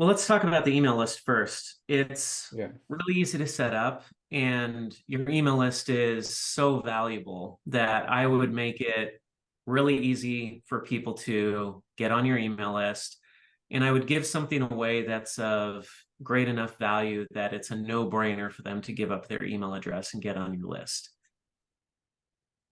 Well, let's talk about the email list first. It's Yeah. really easy to set up, and your email list is so valuable that I would make it really easy for people to get on your email list. And I would give something away that's of great enough value that it's a no-brainer for them to give up their email address and get on your list.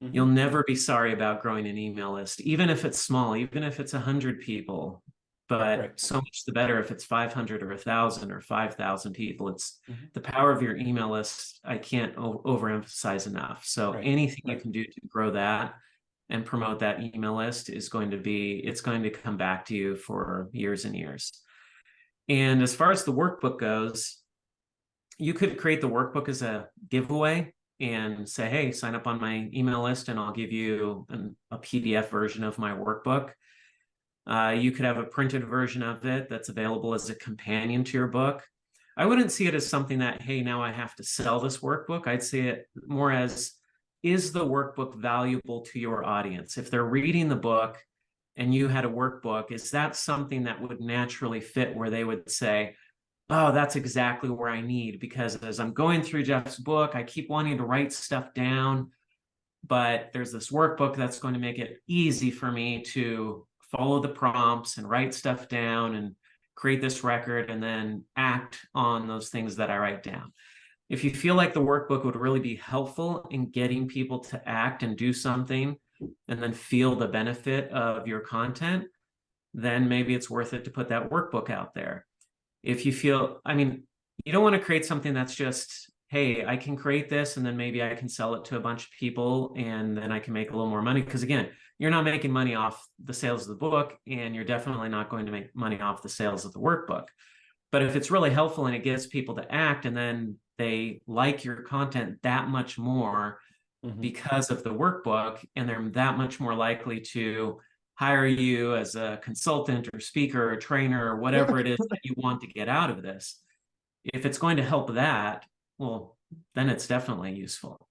You'll Hmm. never be sorry about growing an email list, even if it's small, even if it's 100 people. But Right. so much the better if it's 500 or 1,000 or 5,000 people. It's Hmm. the power of your email list. I can't overemphasize enough. So Right. anything you Right. can do to grow that and promote that email list is going to be, it's going to come back to you for years and years. And as far as the workbook goes, you could create the workbook as a giveaway and say, hey, sign up on my email list and I'll give you a PDF version of my workbook. You could have a printed version of it that's available as a companion to your book. I wouldn't see it as something that, hey, now I have to sell this workbook. I'd see it more as, is the workbook valuable to your audience? If they're reading the book and you had a workbook, is that something that would naturally fit where they would say, oh, that's exactly where I need? Because as I'm going through Jeff's book, I keep wanting to write stuff down, but there's this workbook that's going to make it easy for me to follow the prompts and write stuff down and create this record and then act on those things that I write down. If you feel like the workbook would really be helpful in getting people to act and do something and then feel the benefit of your content, then maybe it's worth it to put that workbook out there. If you feel, I mean, you don't want to create something that's just, hey, I can create this and then maybe I can sell it to a bunch of people and then I can make a little more money. Because again, you're not making money off the sales of the book and you're definitely not going to make money off the sales of the workbook. But if it's really helpful and it gets people to act and then they like your content that much more Hmm. because of the workbook, and they're that much more likely to hire you as a consultant or speaker or trainer or Yeah. whatever it is that you want to get out of this. If it's going to help that, well, then it's definitely useful.